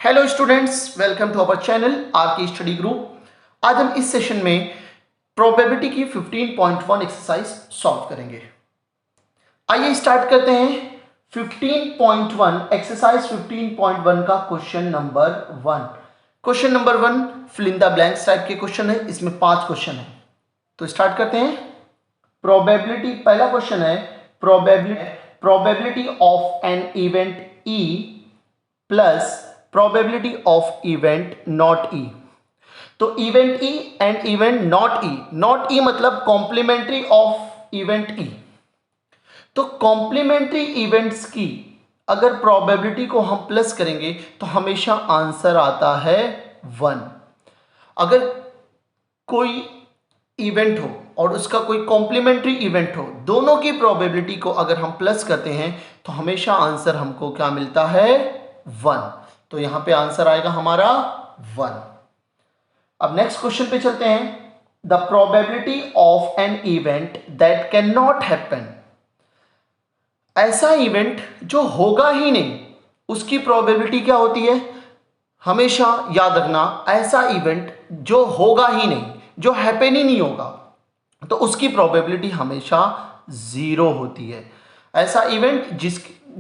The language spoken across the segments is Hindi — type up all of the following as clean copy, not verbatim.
Hello students, welcome to our channel R K study group. आज हम इस सेशन में प्रोबेबिलिटी की 15.1 एक्सरसाइज सॉल्व करेंगे। आइए स्टार्ट करते हैं। 15.1 एक्सरसाइज 15.1 का question number 1। Question number 1 fill in the blanks type के क्वेश्चन है। इसमें 5 क्वेश्चन है, तो स्टार्ट करते हैं। प्रोबेबिलिटी, पहला क्वेश्चन है probability of an event E plus probability of event not E. तो event E and event not E, not E मतलब कॉम्प्लीमेंट्री ऑफ इवेंट ई। तो कॉम्प्लीमेंट्री इवेंट्स की अगर प्रोबेबिलिटी को हम प्लस करेंगे तो हमेशा आंसर आता है 1। अगर कोई इवेंट हो और उसका कोई कॉम्प्लीमेंट्री इवेंट हो, दोनों की प्रोबेबिलिटी को अगर हम प्लस करते हैं तो हमेशा आंसर हमको क्या मिलता है? 1। तो यहां पे आंसर आएगा हमारा 1। अब नेक्स्ट क्वेश्चन पे चलते हैं। The probability of an event that can not happen. ऐसा इवेंट जो होगा ही नहीं, उसकी प्रोबेबिलिटी क्या होती है? हमेशा याद रखना, ऐसा इवेंट जो होगा ही नहीं, जो हैपन ही नहीं होगा, तो उसकी प्रोबेबिलिटी हमेशा 0 होती है। ऐसा इवेंट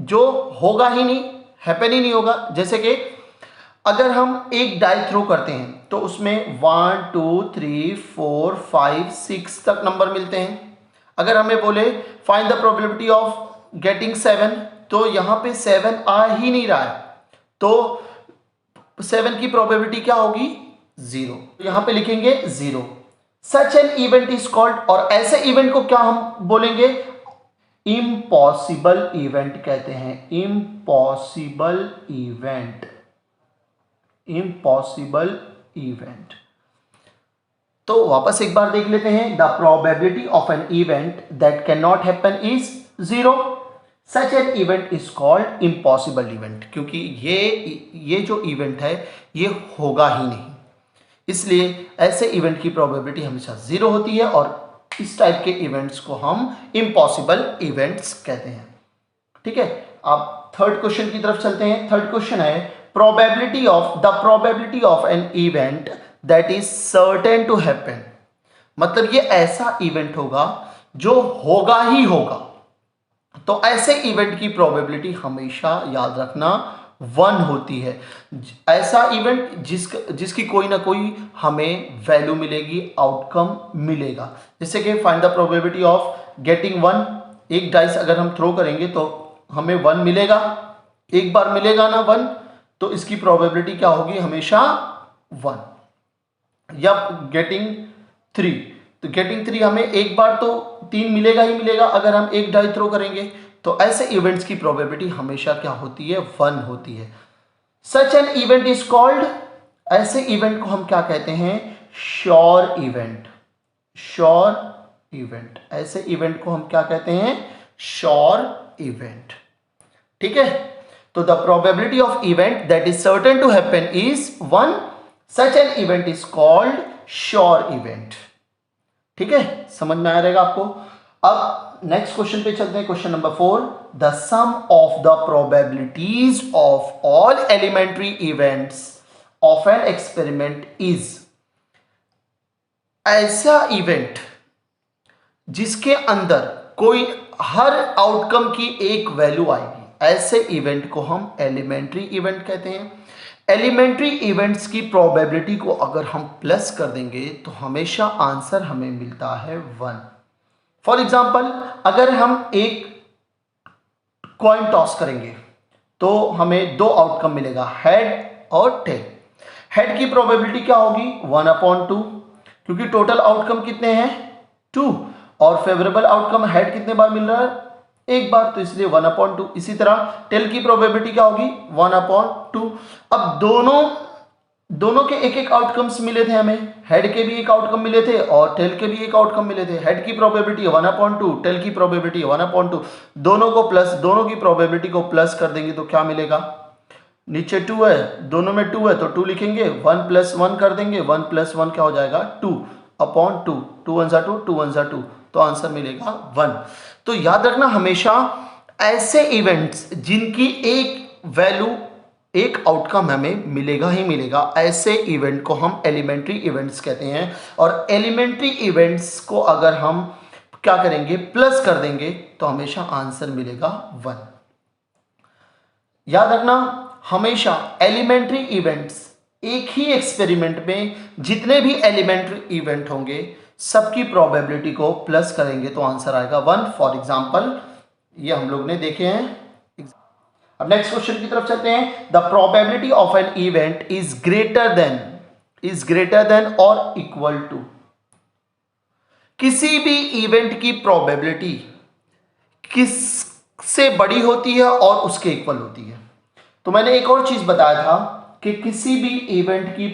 जो होगा ही नहीं, हैपन ही नहीं होगा। जैसे कि अगर हम एक डाई थ्रो करते हैं तो उसमें 1 2 3 4 5 6 तक नंबर मिलते हैं। अगर हमें बोले find the probability of getting 7, तो यहां पे 7 आ ही नहीं रहा है, तो 7 की प्रोबेबिलिटी क्या होगी? 0। यहां पे लिखेंगे 0। सच एन इवेंट इज कॉल्ड, और ऐसे इवेंट को क्या हम बोलेंगे? इम्पॉसिबल इवेंट कहते हैं। Impossible event, impossible event. तो वापस एक बार देख लेते हैं। The probability of an event that can not happen is 0। Such an event is called impossible event, क्योंकि ये जो इवेंट है ये होगा ही नहीं, इसलिए ऐसे इवेंट की प्रोबेबिलिटी हमेशा 0 होती है, और इस टाइप के इवेंट्स को हम इम्पॉसिबल इवेंट्स कहते हैं। ठीक है, आप थर्ड क्वेश्चन की तरफ चलते हैं। थर्ड क्वेश्चन है probability of an event that is certain to happen. मतलब ये ऐसा इवेंट होगा जो होगा ही होगा, तो ऐसे इवेंट की प्रोबेबिलिटी हमेशा याद रखना 1 होती है। ऐसा इवेंट जिसकी कोई ना कोई हमें वैल्यू मिलेगी, आउटकम मिलेगा। जैसे कि find the probability of getting 1। एक डाइस अगर हम थ्रो करेंगे तो हमें 1 मिलेगा, एक बार मिलेगा ना 1, तो इसकी प्रोबेबिलिटी क्या होगी? हमेशा 1। या गेटिंग 3, तो गेटिंग 3 हमें एक बार तो 3 मिलेगा ही मिलेगा अगर हम एक डाई थ्रो करेंगे, तो ऐसे इवेंट्स की प्रोबेबिलिटी हमेशा क्या होती है? 1 होती है। Such an event is called, ऐसे इवेंट को हम क्या कहते हैं? Sure event. श्योर इवेंट, ऐसे इवेंट को हम क्या कहते हैं? Sure event. ठीक है, तो the probability of event that is certain to happen is 1। Such an event is called sure event. ठीक है, समझ में आ रहेगा आपको। अब नेक्स्ट क्वेश्चन पे चलते हैं। Question number 4। The sum of the probabilities of all elementary events of an experiment is. ऐसा इवेंट जिसके अंदर कोई हर आउटकम की एक वैल्यू आएगी, ऐसे इवेंट को हम एलिमेंट्री इवेंट कहते हैं। एलिमेंट्री इवेंट्स की प्रोबेबिलिटी को अगर हम प्लस कर देंगे तो हमेशा आंसर हमें मिलता है 1। फॉर एग्जाम्पल, अगर हम एक कॉइन टॉस करेंगे तो हमें 2 आउटकम मिलेगा, हेड और टेल। हेड की प्रोबेबिलिटी क्या होगी? 1/2, क्योंकि टोटल आउटकम कितने हैं? 2, और फेवरेबल आउटकम हेड कितने बार मिल रहा है? एक बार, तो इसलिए 1/2। इसी तरह टेल की प्रोबेबिलिटी क्या होगी? 1/2। अब दोनों के एक एक आउटकम्स मिले थे हमें, हेड के भी एक आउटकम मिले थे और टेल के भी एक आउटकम मिले थे। हेड की प्रोबेबिलिटी 1/2, टेल की प्रोबेबिलिटी 1/2। दोनों की प्रोबेबिलिटी को प्लस कर देंगे तो क्या मिलेगा? नीचे 2 है, दोनों में 2 है तो 2 लिखेंगे, 1 + 1 कर देंगे, 1 + 1 क्या हो जाएगा? 2/2। 2 1 2, 2 1 2, तो आंसर मिलेगा 1। तो याद रखना, हमेशा ऐसे इवेंट्स जिनकी एक वैल्यू एक आउटकम हमें मिलेगा ही मिलेगा। ऐसे इवेंट को हम एलिमेंट्री इवेंट्स कहते हैं, और एलिमेंट्री इवेंट्स को अगर हम क्या करेंगे, प्लस कर देंगे, तो हमेशा आंसर मिलेगा 1। याद रखना, हमेशा एलिमेंट्री इवेंट्स, एक ही एक्सपेरिमेंट में जितने भी एलिमेंट्री इवेंट होंगे सबकी प्रोबेबिलिटी को प्लस करेंगे तो आंसर आएगा 1। फॉर एग्जाम्पल ये हम लोग ने देखे हैं। अब नेक्स्ट क्वेश्चन की तरफ चलते हैं। The probability of an event is greater than और इक्वल टू। किसी भी इवेंट की प्रोबेबिलिटी किससे बड़ी होती है और उसके इक्वल होती है। तो मैंने एक और चीज बताया था कि किसी भी इवेंट की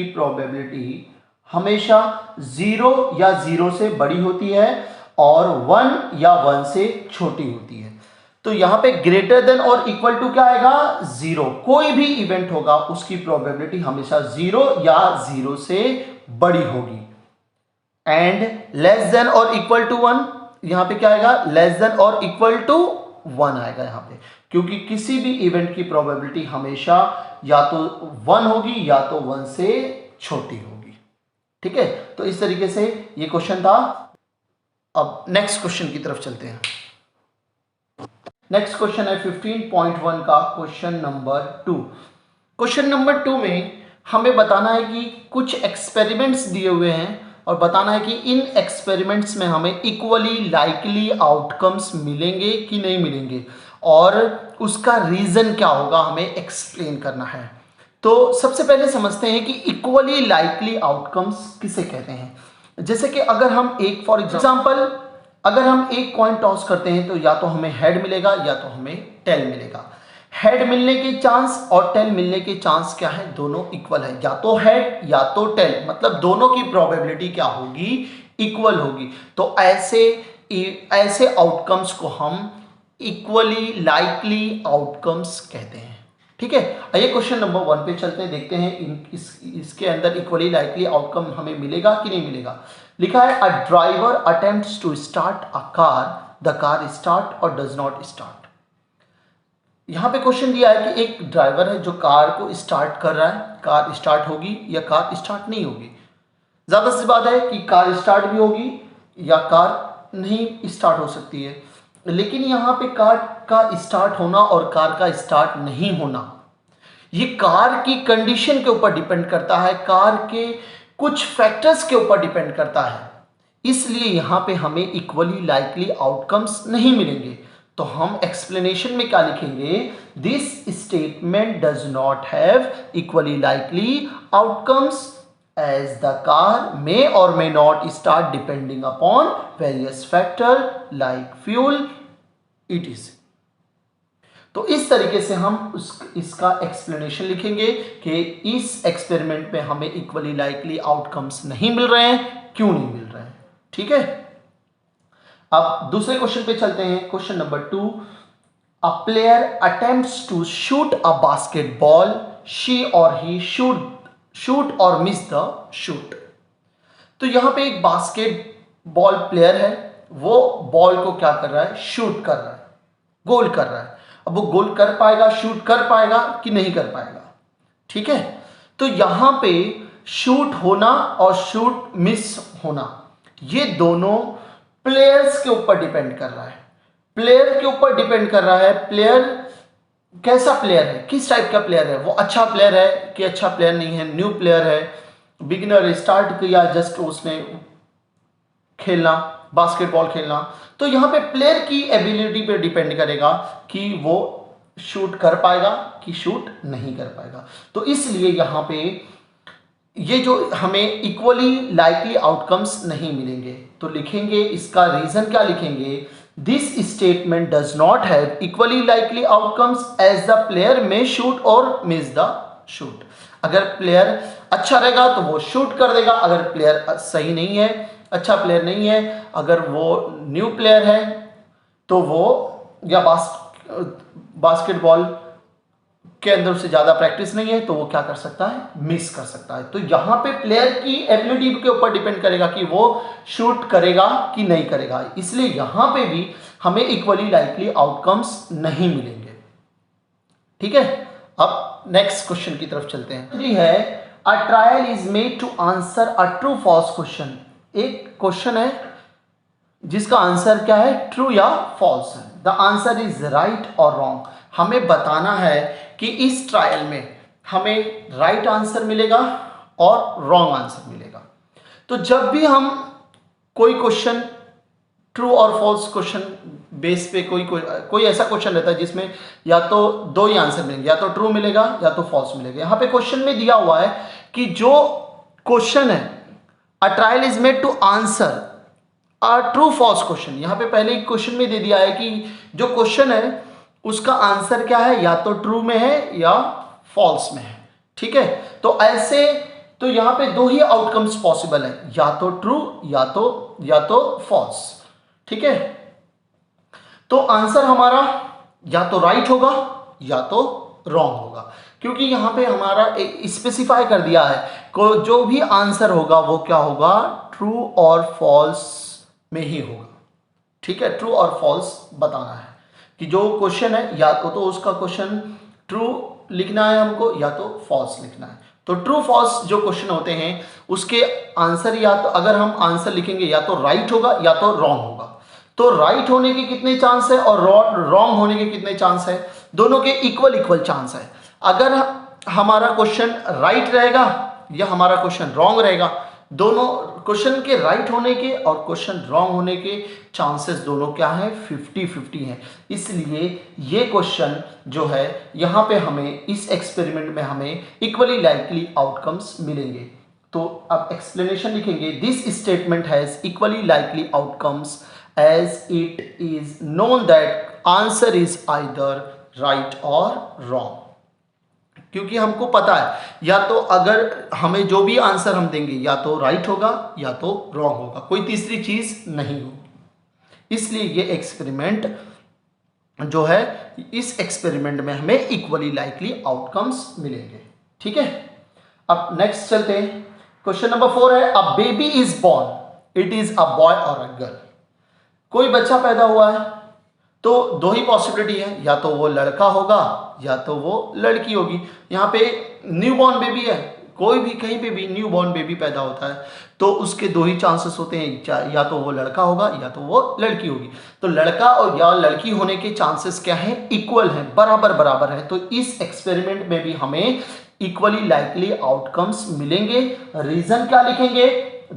प्रोबेबिलिटी हमेशा 0 या 0 से बड़ी होती है और 1 या 1 से छोटी होती है। तो यहां पे ग्रेटर देन और इक्वल टू क्या आएगा, 0। कोई भी इवेंट होगा उसकी प्रोबेबिलिटी हमेशा 0 या 0 से बड़ी होगी। एंड लेस देन और इक्वल टू 1, यहां पे क्या आएगा, लेस देन और इक्वल टू 1 आएगा यहां पे, क्योंकि किसी भी इवेंट की प्रोबेबिलिटी हमेशा या तो 1 होगी या तो 1 से छोटी होगी। ठीक है, तो इस तरीके से ये क्वेश्चन था। अब नेक्स्ट क्वेश्चन की तरफ चलते हैं। नेक्स्ट क्वेश्चन है 15.1 का क्वेश्चन नंबर 2। क्वेश्चन नंबर 2 में हमें बताना है कि कुछ एक्सपेरिमेंट्स दिए हुए हैं और बताना है कि इन एक्सपेरिमेंट्स में हमें इक्वली लाइकली आउटकम्स मिलेंगे कि नहीं मिलेंगे, और उसका रीजन क्या होगा हमें एक्सप्लेन करना है। तो सबसे पहले समझते हैं कि इक्वली लाइकली आउटकम्स किसे कहते हैं। जैसे कि अगर हम एक फॉर एग्जांपल अगर हम एक कॉइन टॉस करते हैं तो या तो हमें हेड मिलेगा या तो हमें टेल मिलेगा। हेड मिलने के चांस और टेल मिलने के चांस क्या है, दोनों इक्वल है। या तो हेड या तो टेल, मतलब दोनों की प्रोबेबिलिटी क्या होगी, इक्वल होगी। तो ऐसे आउटकम्स को हम इक्वली लाइकली आउटकम्स कहते हैं। ठीक है, आइए क्वेश्चन नंबर 1 पे चलते हैं, देखते हैं इसके अंदर इक्वली लाइकली आउटकम हमें मिलेगा कि नहीं मिलेगा। लिखा है, a driver attempts to start a car, the car start or does not start. यहां पे क्वेश्चन दिया है कि एक ड्राइवर है जो कार को स्टार्ट कर रहा है, कार स्टार्ट होगी या कार स्टार्ट नहीं होगी। ज्यादा सी बात है कि कार स्टार्ट भी होगी या कार नहीं स्टार्ट हो सकती है, लेकिन यहां पे कार का स्टार्ट होना और कार का स्टार्ट नहीं होना ये कार की कंडीशन के ऊपर डिपेंड करता है, कार के कुछ फैक्टर्स के ऊपर डिपेंड करता है। इसलिए यहां पे हमें इक्वली लाइकली आउटकम्स नहीं मिलेंगे। तो हम एक्सप्लेनेशन में क्या लिखेंगे, this statement does not have equally likely outcomes as the car may or may not start depending upon various factor like fuel etc। तो इस तरीके से हम इसका एक्सप्लेनेशन लिखेंगे कि इस एक्सपेरिमेंट में हमें इक्वली लाइकली आउटकम्स नहीं मिल रहे हैं, क्यों नहीं मिल रहे हैं। ठीक है, अब दूसरे क्वेश्चन पे चलते हैं। Question number 2, a player attempts to shoot a basketball, she or he shoot or miss the shoot. तो यहां पे एक बास्केटबॉल प्लेयर है, वो बॉल को क्या कर रहा है, शूट कर रहा है, गोल कर रहा है। अब वो गोल कर पाएगा, शूट कर पाएगा कि नहीं कर पाएगा। ठीक है, तो यहां पे शूट होना और शूट मिस होना ये दोनों प्लेयर्स के ऊपर डिपेंड कर रहा है। प्लेयर के ऊपर डिपेंड कर रहा है, प्लेयर कैसा प्लेयर है, किस टाइप का प्लेयर है, वो अच्छा प्लेयर है कि अच्छा प्लेयर नहीं है, न्यू प्लेयर है, बिगिनर, स्टार्ट किया जस्ट उसने खेलना, बास्केटबॉल खेलना। तो यहां पे प्लेयर की एबिलिटी पे डिपेंड करेगा कि वो शूट कर पाएगा कि शूट नहीं कर पाएगा। तो इसलिए यहां पे ये जो हमें इक्वली लाइकली आउटकम्स नहीं मिलेंगे। तो लिखेंगे, इसका रीजन क्या लिखेंगे, this statement does not have equally likely outcomes as the player may shoot or miss the shoot. अगर प्लेयर अच्छा रहेगा तो वो शूट कर देगा, अगर प्लेयर सही नहीं है, अच्छा प्लेयर नहीं है, अगर वो न्यू प्लेयर है तो वो या बास्केटबॉल के अंदर उससे ज़्यादा प्रैक्टिस नहीं है तो वो क्या कर सकता है, मिस कर सकता है। तो यहाँ पे प्लेयर की एबिलिटी के ऊपर डिपेंड करेगा कि वो शूट करेगा कि नहीं करेगा, इसलिए यहाँ पे भी हमें इक्वली लाइकली आउटकम्स नहीं मिलेंगे। ठीक है, अब नेक्स्ट क्वेश्चन की तरफ चलते हैं। जी है, a trial is made to answer a true false question. एक क्वेश्चन है जिसका आंसर क्या है, ट्रू या फॉल्स है। The answer is right or wrong. हमें बताना है कि इस ट्रायल में हमें राइट आंसर मिलेगा और रॉन्ग आंसर मिलेगा। तो जब भी हम कोई क्वेश्चन ट्रू और फॉल्स क्वेश्चन बेस पे कोई ऐसा क्वेश्चन रहता है जिसमें या तो दो ही आंसर मिलेंगे, या तो ट्रू मिलेगा या तो फॉल्स मिलेगा। यहाँ पे क्वेश्चन में दिया हुआ है कि जो क्वेश्चन है a trial is made to answer true false question, यहाँ पे पहले ही क्वेश्चन में दे दिया है कि जो क्वेश्चन है उसका आंसर क्या है, या तो ट्रू में है या फॉल्स में है। ठीक है, तो ऐसे तो यहाँ पे दो ही आउटकम्स पॉसिबल है, या तो ट्रू या तो फॉल्स। ठीक है, तो आंसर हमारा या तो राइट होगा या तो रॉन्ग होगा, क्योंकि यहाँ पे हमारा स्पेसिफाई कर दिया है जो भी आंसर होगा वो क्या होगा, ट्रू और फॉल्स में ही होगा। ठीक है, ट्रू और फॉल्स बताना है कि जो क्वेश्चन है या तो उसका क्वेश्चन ट्रू लिखना है हमको या तो फॉल्स लिखना है। तो ट्रू फॉल्स जो क्वेश्चन होते हैं उसके आंसर या तो अगर हम आंसर लिखेंगे या तो राइट होगा या तो रॉन्ग होगा। तो राइट होने के कितने चांस है और रॉन्ग होने के कितने चांस है, दोनों के इक्वल चांस है। अगर हमारा क्वेश्चन राइट रहेगा या हमारा क्वेश्चन रॉन्ग रहेगा, दोनों क्वेश्चन के राइट होने के और क्वेश्चन रॉन्ग होने के चांसेस दोनों क्या है, 50-50 हैं। इसलिए ये क्वेश्चन जो है यहाँ पे हमें इस एक्सपेरिमेंट में हमें इक्वली लाइकली आउटकम्स मिलेंगे। तो अब एक्सप्लेनेशन लिखेंगे, this statement has equally likely outcomes as it is known that answer is either right or wrong. क्योंकि हमको पता है या तो अगर हमें जो भी आंसर हम देंगे या तो राइट होगा या तो रॉन्ग होगा, कोई तीसरी चीज नहीं होगी। इसलिए ये एक्सपेरिमेंट जो है, इस एक्सपेरिमेंट में हमें इक्वली लाइकली आउटकम्स मिलेंगे। ठीक है, अब नेक्स्ट चलते हैं। क्वेश्चन नंबर 4 है, a baby is born, it is a boy और अ गर्ल। कोई बच्चा पैदा हुआ है तो दो ही पॉसिबिलिटी है, या तो वो लड़का होगा या तो वो लड़की होगी। यहाँ पे न्यू बॉर्न बेबी है, कोई भी कहीं पे भी न्यू बॉर्न बेबी पैदा होता है तो उसके दो ही चांसेस होते हैं, या तो वो लड़का होगा या तो वो लड़की होगी। तो लड़का और या लड़की होने के चांसेस क्या है, इक्वल हैं, बराबर है। तो इस एक्सपेरिमेंट में भी हमें इक्वली लाइकली आउटकम्स मिलेंगे। रीजन क्या लिखेंगे,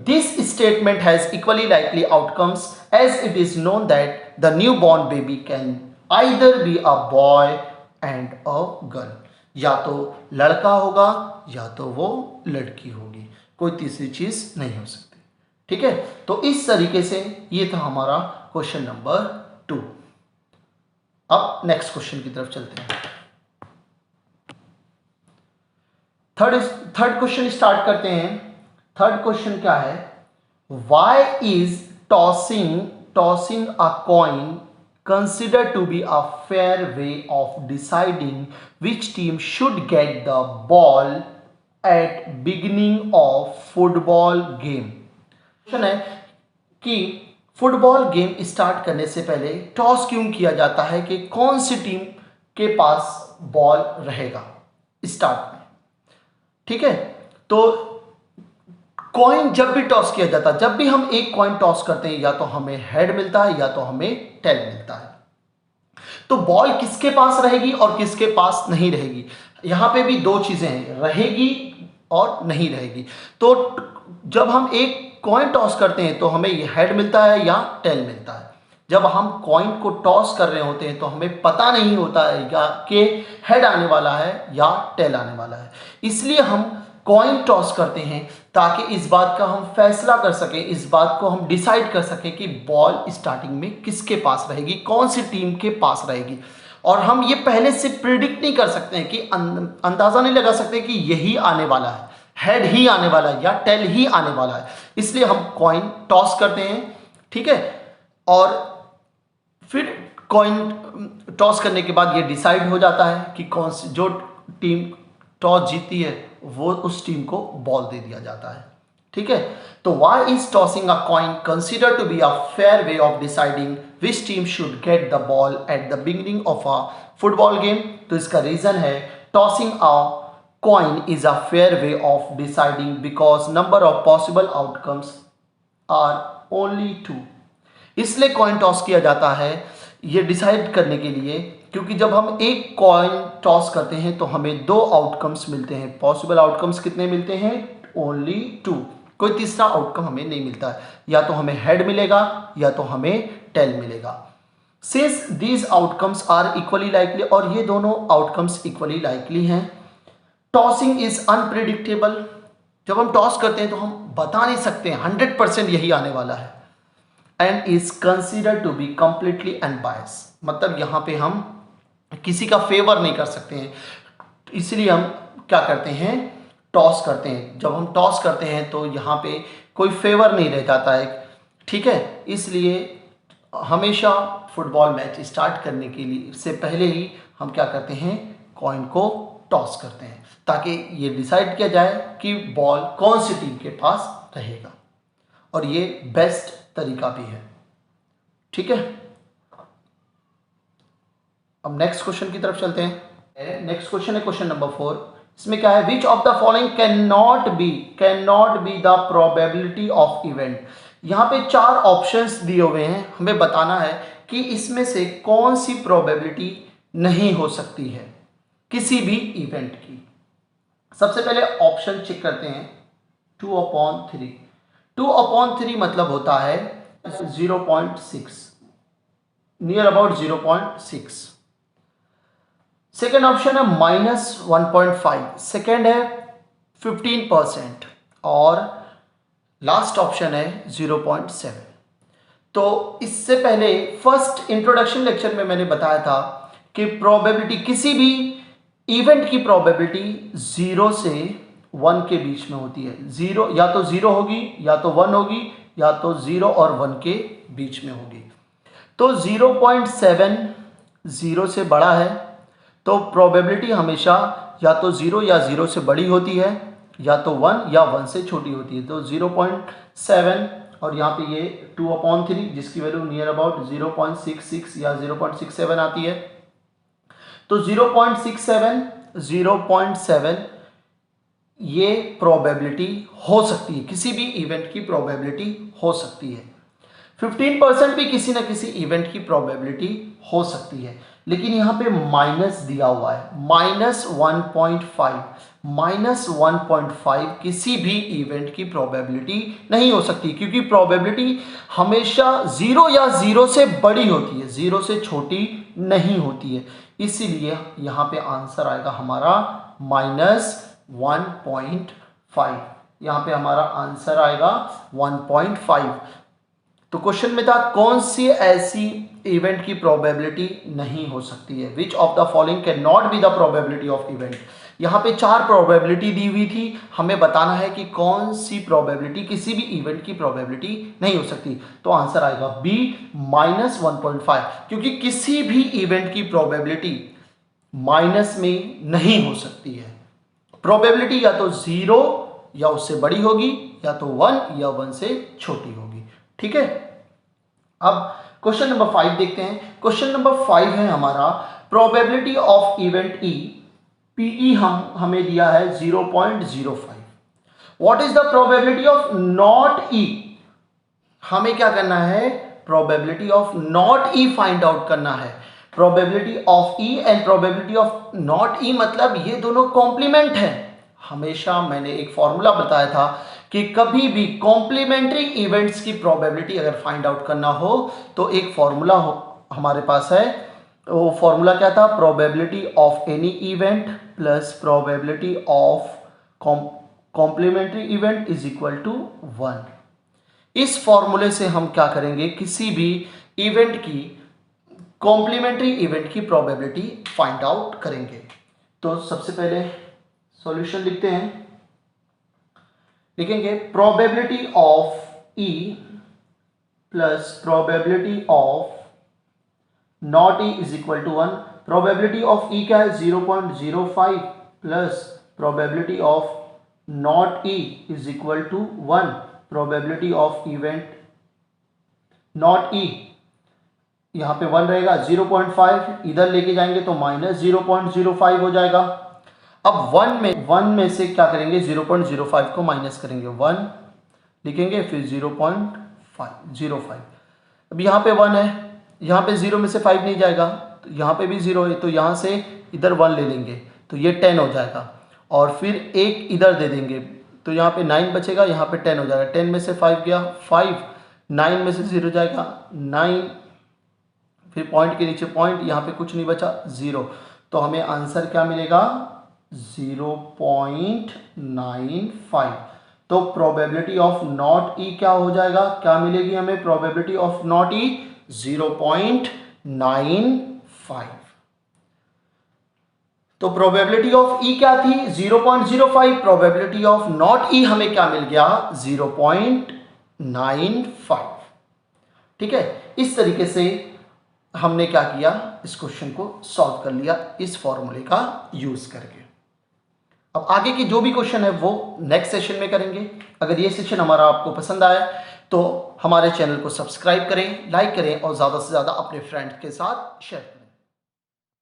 this statement has equally likely outcomes as it is known that the newborn baby can either be a boy and a girl, या तो लड़का होगा या तो वो लड़की होगी, कोई तीसरी चीज नहीं हो सकती। ठीक है, तो इस तरीके से ये था हमारा क्वेश्चन नंबर 2। अब नेक्स्ट क्वेश्चन की तरफ चलते हैं। थर्ड क्वेश्चन स्टार्ट करते हैं। थर्ड क्वेश्चन क्या है, why is tossing a coin consider to be a fair way of deciding which team should get the ball at beginning of football game. Question है कि फुटबॉल गेम स्टार्ट करने से पहले टॉस क्यों किया जाता है कि कौन सी टीम के पास बॉल रहेगा स्टार्ट में। ठीक है, तो कॉइन जब भी टॉस किया जाता है, जब भी हम एक कॉइन टॉस करते हैं या तो हमें हेड मिलता है या तो हमें टेल मिलता है। तो बॉल किसके पास रहेगी और किसके पास नहीं रहेगी, यहां पे भी दो चीजें हैं, रहेगी और नहीं रहेगी। तो जब हम एक कॉइन टॉस करते हैं तो हमें ये हेड मिलता है या टेल मिलता है। जब हम कॉइन को टॉस कर रहे होते हैं तो हमें पता नहीं होता है कि हेड आने वाला है या टेल आने वाला है। इसलिए हम कॉइन टॉस करते हैं ताकि इस बात का हम फैसला कर सकें, इस बात को हम डिसाइड कर सकें कि बॉल स्टार्टिंग में किसके पास रहेगी, कौन सी टीम के पास रहेगी। और हम ये पहले से प्रिडिक्ट नहीं कर सकते हैं कि अंदाजा नहीं लगा सकते कि यही आने वाला है, हेड ही आने वाला है या टेल ही आने वाला है। इसलिए हम कॉइन टॉस करते हैं। ठीक है, और फिर कॉइन टॉस करने के बाद ये डिसाइड हो जाता है कि कौन सी जो टीम टॉस जीती है वो उस टीम को बॉल दे दिया जाता है। ठीक है, तो why is tossing a coin considered to be a fair way of deciding which team should get the ball at the beginning of a football game? तो इसका रीजन है tossing a coin is a fair way of deciding because number of possible outcomes are only 2। इसलिए कॉइन टॉस किया जाता है ये डिसाइड करने के लिए, क्योंकि जब हम एक कॉइन टॉस करते हैं तो हमें 2 आउटकम्स मिलते हैं। पॉसिबल आउटकम्स कितने मिलते हैं? ओनली 2। कोई तीसरा आउटकम हमें नहीं मिलता है, या तो हमें हेड मिलेगा या तो हमें टेल मिलेगा। Since these outcomes are equally likely, और ये दोनों आउटकम्स इक्वली लाइकली हैं, टॉसिंग इज अनप्रिडिक्टेबल। जब हम टॉस करते हैं तो हम बता नहीं सकते 100% यही आने वाला है। And is considered to be completely unbias, मतलब यहाँ पे हम किसी का फेवर नहीं कर सकते हैं, इसलिए हम क्या करते हैं? टॉस करते हैं। जब हम टॉस करते हैं तो यहाँ पे कोई फेवर नहीं रह जाता है। ठीक है, इसलिए हमेशा फुटबॉल मैच स्टार्ट करने के लिए से पहले ही हम क्या करते हैं? कॉइन को टॉस करते हैं, ताकि ये डिसाइड किया जाए कि बॉल कौन सी टीम के पास रहेगा, और ये बेस्ट तरीका भी है। ठीक है, अब नेक्स्ट क्वेश्चन की तरफ चलते हैं। नेक्स्ट क्वेश्चन है क्वेश्चन नंबर 4। इसमें क्या है? Which of the following can not be the probability of event. यहाँ पे 4 ऑप्शंस दिए हुए हैं, हमें बताना है कि इसमें से कौन सी प्रोबेबिलिटी नहीं हो सकती है किसी भी इवेंट की। सबसे पहले ऑप्शन चेक करते हैं। 2/3। 2/3 मतलब होता है 0.6, नियर अबाउट 0.6। सेकेंड ऑप्शन है -1.5, सेकेंड है 15%, और लास्ट ऑप्शन है 0.7। तो इससे पहले फर्स्ट इंट्रोडक्शन लेक्चर में मैंने बताया था कि प्रोबेबिलिटी, किसी भी इवेंट की प्रोबेबिलिटी 0 से 1 के बीच में होती है। 0 या तो 0 होगी, या तो 1 होगी, या तो 0 और 1 के बीच में होगी। तो 0.7 0 से बड़ा है, तो प्रोबेबिलिटी हमेशा या तो 0 या 0 से बड़ी होती है, या तो 1 या 1 से छोटी होती है। तो 0.7 और यहाँ पे ये 2/3 जिसकी वैल्यू नियर अबाउट 0.66 या 0.67 आती है। तो 0.67, 0.7 ये प्रोबेबिलिटी हो सकती है, किसी भी इवेंट की प्रोबेबिलिटी हो सकती है। 15% भी किसी ना किसी इवेंट की प्रोबेबिलिटी हो सकती है, लेकिन यहाँ पे माइनस दिया हुआ है, -1.5। -1.5 किसी भी इवेंट की प्रोबेबिलिटी नहीं हो सकती, क्योंकि प्रोबेबिलिटी हमेशा 0 या 0 से बड़ी होती है, 0 से छोटी नहीं होती है। इसीलिए यहाँ पे आंसर आएगा हमारा -1.5। यहाँ पे हमारा आंसर आएगा 1.5। तो क्वेश्चन में था कौन सी ऐसी इवेंट की प्रोबेबिलिटी नहीं हो सकती है? Which of the following can not be the probability of event. यहाँ पे 4 प्रोबेबिलिटी दी हुई थी, हमें बताना है कि कौन सी प्रोबेबिलिटी, किसी भी इवेंट की प्रोबेबिलिटी नहीं हो सकती। तो आंसर आएगा बी, -1.5, क्योंकि किसी भी इवेंट की प्रोबेबिलिटी माइनस में नहीं हो सकती है। प्रोबेबिलिटी या तो 0 या उससे बड़ी होगी, या तो 1 या 1 से छोटी होगी। ठीक है, अब क्वेश्चन नंबर 5 देखते हैं। क्वेश्चन नंबर 5 है हमारा probability of event E. P E हमें दिया है 0.05। What is the probability of not E? हमें क्या करना है? Probability of not E find out करना है। Probability of E and probability of not E मतलब ये दोनों कॉम्प्लीमेंट है। हमेशा मैंने एक फॉर्मूला बताया था कि कभी भी कॉम्प्लीमेंट्री इवेंट्स की प्रोबेबिलिटी अगर फाइंड आउट करना हो तो एक फॉर्मूला हमारे पास है। वो फॉर्मूला क्या था? Probability of any event plus probability of complementary event is equal to 1। इस फॉर्मूले से हम क्या करेंगे? किसी भी इवेंट की कॉम्प्लीमेंट्री इवेंट की प्रोबेबिलिटी फाइंड आउट करेंगे। तो सबसे पहले सॉल्यूशन लिखते हैं। लिखेंगे probability of E plus probability of not E is equal to 1। Probability of E क्या है 0.05 plus probability of not E is equal to 1। Probability of event not E यहां पे 1 रहेगा, 0.5 इधर लेके जाएंगे तो माइनस 0.05 हो जाएगा। अब 1 में से क्या करेंगे 0.05 को माइनस करेंगे, 1 लिखेंगे फिर 0.05। अब यहाँ पे 1 है, यहाँ पे 0 में से 5 नहीं जाएगा, तो यहाँ पे भी 0 है, तो यहाँ से इधर 1 ले लेंगे तो ये 10 हो जाएगा, और फिर एक इधर दे देंगे तो यहाँ पे 9 बचेगा, यहाँ पे 10 हो जाएगा। 10 में से 5 गया 5, 9 में से 0 जाएगा 9, फिर पॉइंट के नीचे पॉइंट, यहाँ पे कुछ नहीं बचा 0, तो हमें आंसर क्या मिलेगा 0.95। तो प्रोबेबिलिटी ऑफ नॉट ई क्या हो जाएगा, क्या मिलेगी हमें प्रोबेबिलिटी ऑफ नॉट ई 0.95। तो प्रोबेबिलिटी ऑफ ई क्या थी 0.05, प्रोबेबिलिटी ऑफ नॉट ई हमें क्या मिल गया 0.95। ठीक है, इस तरीके से हमने क्या किया, इस क्वेश्चन को सॉल्व कर लिया इस फॉर्मूले का यूज करके। अब आगे की जो भी क्वेश्चन है वो नेक्स्ट सेशन में करेंगे। अगर ये सेशन हमारा आपको पसंद आया तो हमारे चैनल को सब्सक्राइब करें, लाइक करें और ज़्यादा से ज़्यादा अपने फ्रेंड्स के साथ शेयर करें।